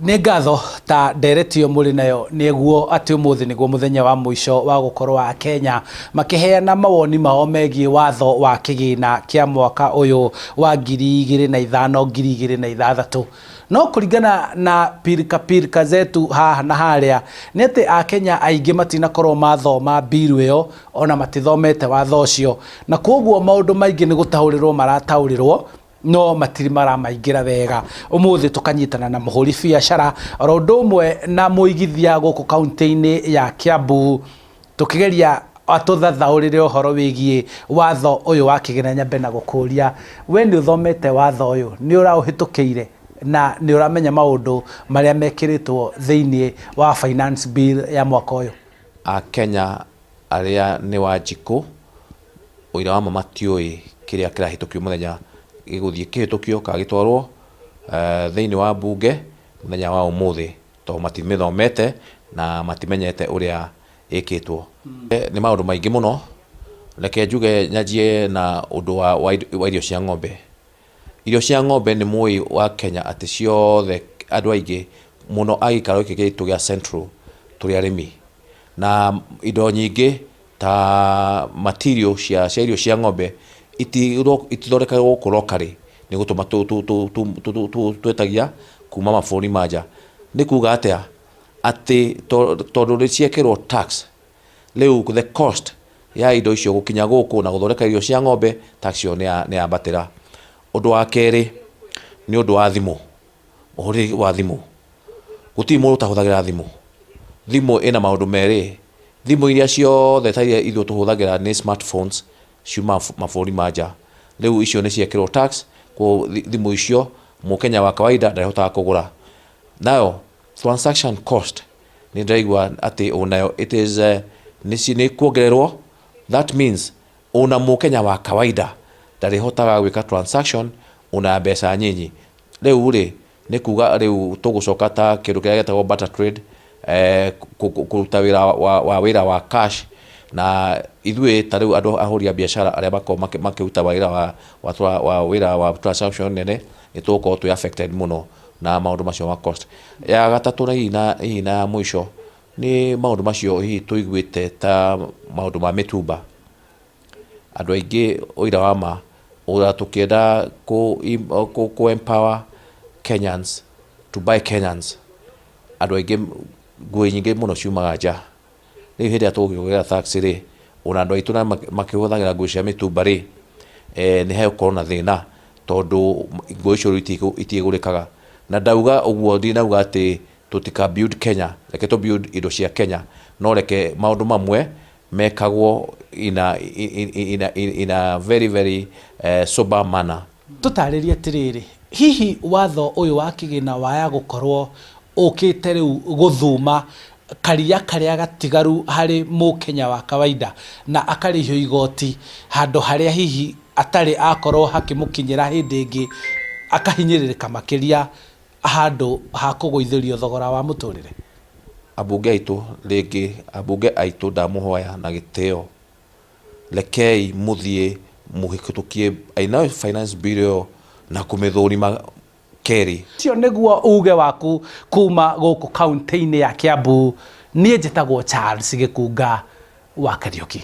Nĩ ngatho ta nderetio mũrĩ nayo nĩguo atĩ ũmũthĩ nĩguo mũthenya wa mũico wa gũkorwo Kenya makĩheana mawoni mao megiĩ watho wa kĩgĩna kĩa mwaka ũyũ wa 2005-2006. No kũringana na pirika zetu haha na harĩa nĩ atĩ Akenya aingĩ matinakorwo mathoma bill ĩyo ona matithomete watho ũcio, na koguo maũndũ maingĩ nĩ gũtaũrĩrwo marataũrĩrwo no matiri maramaingĩra wega. Ũmũthĩ tukanyitana na mũhũri biacara oro ũndũ ũmwe na mũigithia gũkũ kaunti-inĩ ya Kiambu tukĩgeria atũthathaũrĩre ũhoro wĩgiĩ watho ũyũ wa kĩgĩna. Nyambe na gũkũria, we nĩ ũthomete watho ũyũ, nĩ ũraũhĩtũkĩire na nĩ ũramenya maũndũ marĩa mekĩrĩtwo thĩinĩ wa finance bill ya mwaka ũyũ? Akenya arĩa nĩ Wanjikũ ũira wa ma matiũĩ kĩrĩa kĩrahĩtũkio mũthenya gĩgũthiĩ kĩhĩtũkio kagĩtwarwo thĩinĩ wa mbunge mũthenya wa ũmũthĩ, tondũ matimĩthomete na matimenyete ũrĩa ĩkĩtwo. Nĩ maũndũ maingĩ mũno, reke njuge nyanjie na ũndũ wa irio cia ng'ombe. Irio cia ng'ombe nĩ mũĩ wa Kenya atĩ ciothe andũ aingĩ mũno agĩikaro gĩkĩ gitũ gĩa Central tũrĩ arĩmi, na indo nyingĩ ta material cia irio cia ng'ombe itithondekagwo gũkũ locally, nĩ gũtũma twetagia kuma mabũrũri ma nja. Nĩ kuga atĩa atĩ tondũ nĩ ciekĩrwo tax, rĩu the cost ya indo icio gũkinya gũkũ na gũthondeka irio cia ng'ombe tax ĩyo nĩ yambatĩra. Ũndũ wa kerĩ nĩ ũndũ wa thimũ, ũhũthĩri wa thimũ. Gũtirĩ mũndũ ũtahũthagĩra thimũ. Thimũ ĩna maũndũ merĩ. Thimũ iria ciothe ta iria ithuĩ tũhũthagĩra nĩ smartphones ciuma mabũrũri ma nja. Rĩu icio nĩ ciekĩrwo tax, kwa thimũ icio mũkenya wa kawaida ndahotaga kũgũra. Nayo transaction cost nĩ ndaigua atĩ onayo it is nĩ kuongererwo. That means ona mũkenya wa kawaida ndarihotaga gwĩka transaction ona mbeca nyinyi. Rĩu rĩ nĩ kuga rĩu tũgũcoka ta kĩndũ kĩrĩa gĩtagwo barter trade, kũruta wĩra wa cash, na ithuĩ ta rĩu andũ ahũri a biacara arĩa makoragwo makĩruta wĩra wa transaction nene nĩ tũgũkorwo twĩ affected mũno na maũndũ macio ma cost. Ya gatatũ na hihi na mũico nĩ maũndũ macio hihi tũiguĩte ta maũndũ ma mĩtumba. Andũ aingĩ ũira wa ma ũra tũkĩenda ku empower Kenyans to buy Kenyans. Andũ aingĩ nguo nyingĩ mũno ciumaga nja. Rĩu hĩndĩ ĩrĩa tũgũkĩgũra tax rĩ, ona andũ aitũ makĩhũthagĩra nguo cia mĩtumba rĩ, nĩ hegũkorwo na thĩna tondũ nguo icio itiĩgũrĩkaga. Na ndauga ũguo, ndinauga atĩ tũtika build Kenya, reke tũ build indo cia Kenya, no reke maũndũ mamwe mekagwo in a very very sober manner. Tũtarĩrie atĩrĩrĩ, hihi watho ũyũ wa kĩgĩna waya gũkorwo ũkĩte rĩu gũthuma karia karĩa gatigaru harĩ mũkenya wa kawaida na akarĩhio igoti handũ harĩa hihi atarĩ akorwo hakĩmũkinyĩra hĩndĩ ĩngĩ akahinyĩrĩrĩka makĩria handũ ha kũgũithĩrio thogora wa mũtũrĩre? Ambunge aitũ rĩngĩ, ambunge aitũ ndamũhoya na gĩtĩo, rekei mũthiĩ mũhĩtũkie aina finance bill na kũmĩthũrima kerĩ. Cio nĩguo uge waku kuma gũkũ kaunti-inĩ ya Kiambu. Niĩ njĩtagwo Charles Gĩkunga wa Kariũki.